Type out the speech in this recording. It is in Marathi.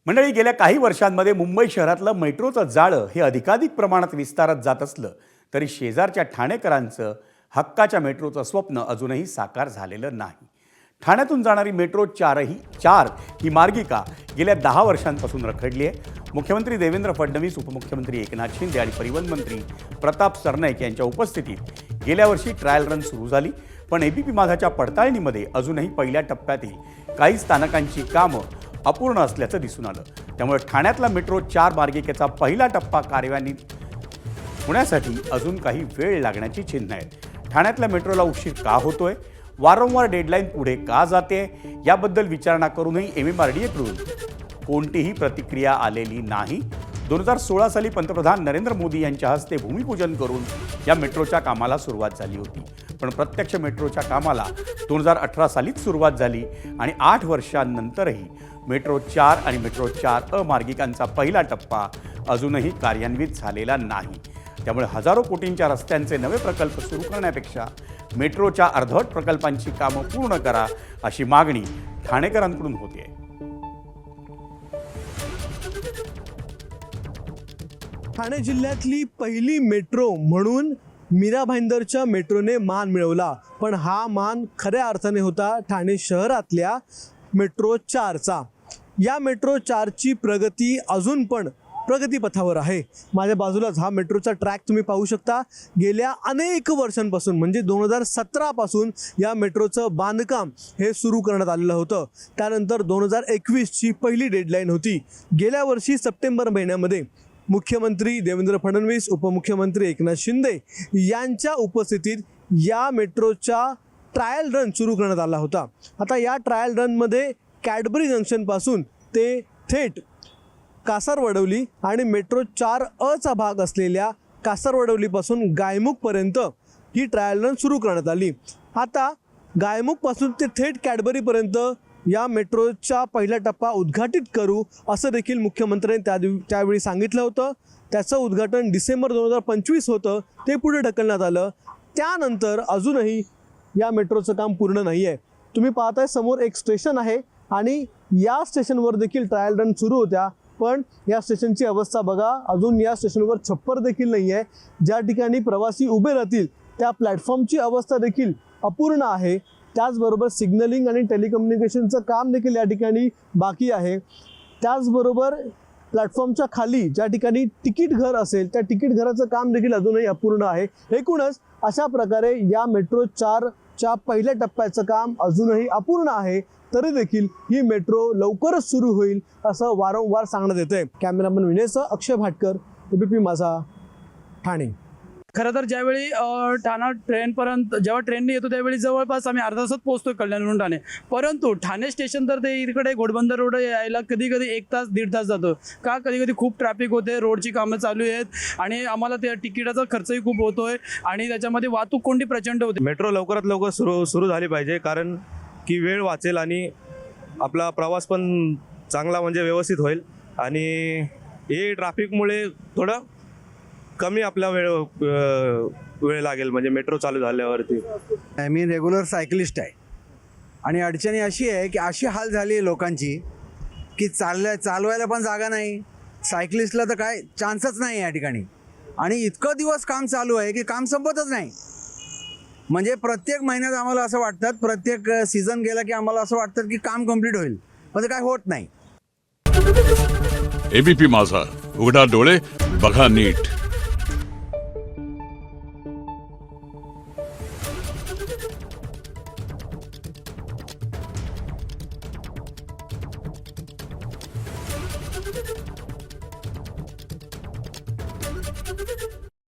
मंडळी, गेल्या काही वर्षांमध्ये मुंबई शहरातलं मेट्रोचं जाळं हे अधिकाधिक प्रमाणात विस्तारत जात असलं तरी शेजारच्या ठाणेकरांचं हक्काच्या मेट्रोचं स्वप्न अजूनही साकार झालेलं नाही. ठाण्यातून जाणारी मेट्रो चार ही मार्गिका गेल्या 10 वर्षांपासून रखडली आहे. मुख्यमंत्री देवेंद्र फडणवीस, उपमुख्यमंत्री एकनाथ शिंदे आणि परिवहन मंत्री प्रताप सरनाईक यांच्या उपस्थितीत गेल्या वर्षी ट्रायल रन सुरू झाली. पण एबीपी माझाच्या पडताळणीमध्ये अजूनही पहिल्या टप्प्यातील काही स्थानकांची कामं अपूर्ण असल्याचं दिसून आलं. त्यामुळे ठाण्यातला मेट्रो 4 मार्गिकेचा पहिला टप्पा कार्यान्वित होण्यासाठी अजून काही वेळ लागण्याची चिन्ह आहेत. ठाण्यातल्या मेट्रोला उशीर का होतोय, वारंवार डेडलाईन पुढे का जाते, याबद्दल विचारणा करूनही MMRDAकडून कोणतीही प्रतिक्रिया आलेली नाही. 2016 साली पंतप्रधान नरेंद्र मोदी यांच्या हस्ते भूमिपूजन करून या मेट्रोच्या कामाला सुरुवात झाली होती. पण प्रत्यक्ष मेट्रोच्या कामाला 2018 सालीच सुरुवात झाली आणि 8 वर्षांनंतरही मेट्रो 4 आणि मेट्रो 4 मार्गिकांचा पहिला टप्पा अजूनही कार्यान्वित झालेला नाही. त्यामुळे हजारो कोटींच्या रस्त्यांचे नवे प्रकल्प सुरू करण्यापेक्षा मेट्रोच्या अर्धवट प्रकल्पांची कामं पूर्ण करा, अशी मागणी ठाणेकरांकडून होते. ठाणे जिल्ह्यातली पहिली मेट्रो म्हणून मीरा भाईंदरच्या मेट्रोने मान मिळवला. पण हा मान खऱ्या अर्थाने होता ठाणे शहरातल्या मेट्रो 4चा. या मेट्रो 4ची प्रगती अजून पण प्रगतीपथावर आहे. माझ्या बाजूलाच हा मेट्रोचा ट्रॅक तुम्ही पाहू शकता. गेल्या अनेक वर्षांपासून म्हणजे 2017 पासून या मेट्रोचं बांधकाम हे सुरू करण्यात आलेलं होतं. त्यानंतर 2021ची पहिली डेडलाईन होती. गेल्या वर्षी सप्टेंबर महिन्यामध्ये मुख्यमंत्री देवेंद्र फडणवीस, उपमुख्यमंत्री एकनाथ शिंदे यांच्या उपस्थितीत या मेट्रोचा ट्रायल रन सुरू करण्यात आला होता. आता या ट्रायल रनमध्ये कॅडबरी जंक्शनपासून ते थेट कासारवडवली आणि मेट्रो 4चा भाग असलेल्या कासारवडवलीपासून गायमुखपर्यंत ही ट्रायल रन सुरू करण्यात आली. आता गायमुखपासून ते थेट कॅडबरीपर्यंत या मेट्रोचा पहिला टप्पा उद्घाटित करू असं देखील मुख्यमंत्र्यांनी त्यावेळी सांगितलं होतं. त्याचं उद्घाटन डिसेंबर 2025 होतं, ते पुढे ढकलण्यात आलं. त्यानंतर अजूनही या मेट्रोचं काम पूर्ण नाही आहे. तुम्ही पाहताय समोर एक स्टेशन आहे आणि या स्टेशनवर देखील ट्रायल रन सुरू होत्या. पण या स्टेशनची अवस्था बघा, अजून या स्टेशनवर छप्पर देखील नाही आहे. ज्या ठिकाणी प्रवासी उभे राहतील त्या प्लॅटफॉर्मची अवस्था देखील अपूर्ण आहे. त्याचबरोबर सिग्नलिंग आणि टेलिकम्युनिकेशनचं काम देखील या ठिकाणी बाकी आहे. त्याचबरोबर प्लॅटफॉर्मच्या खाली ज्या ठिकाणी तिकीट घर असेल त्या तिकीट घराचं काम देखील अजूनही अपूर्ण आहे. एकूणच अशा प्रकारे या मेट्रो 4च्या पहिल्या टप्प्याचं काम अजूनही अपूर्ण आहे. तरी देखील ही मेट्रो लवकरच सुरू होईल असं वारंवार सांगण्यात येतंय. कॅमेरामन विनयसह अक्षय भाटकर, एबीपी माझा, ठाणे. खरं तर ज्यावेळी ठाणा ट्रेनपर्यंत जेव्हा ट्रेनने येतो त्यावेळी जवळपास आम्ही अर्धा तासात पोहोचतो कल्याणवरून ठाणे. परंतु ठाणे स्टेशन तर ते इकडे घोडबंदर रोड यायला कधी कधी 1 तास 1.5 तास जातो. का? कधी कधी खूप ट्रॅफिक होते, रोडची कामं चालू आहेत आणि आम्हाला त्या तिकिटाचा खर्चही खूप होतोय आणि त्याच्यामध्ये वाहतूक कोंडी प्रचंड होते. मेट्रो लवकरात लवकर सुरू झाली पाहिजे, कारण की वेळ वाचेल आणि आपला प्रवास पण चांगला म्हणजे व्यवस्थित होईल. आणि हे ट्रॅफिकमुळे थोडं कमी आपला वेळ लागेल म्हणजे मेट्रो चालू झाल्यावरती. मी रेग्युलर सायकलिस्ट आहे आणि अडचणी अशी आहे की अशी हाल झाली आहे लोकांची की चालवायला पण जागा नाही, सायकलिस्टला तर काय चान्सच नाही या ठिकाणी. आणि इतकं दिवस काम चालू आहे की काम संपतच नाही. म्हणजे प्रत्येक महिन्यात आम्हाला असं वाटतं, प्रत्येक सीझन गेला की आम्हाला असं वाटतं की काम कंप्लीट होईल, पण ते काय होत नाही. एबीपी माझा, उघडा डोळे बघा नीट.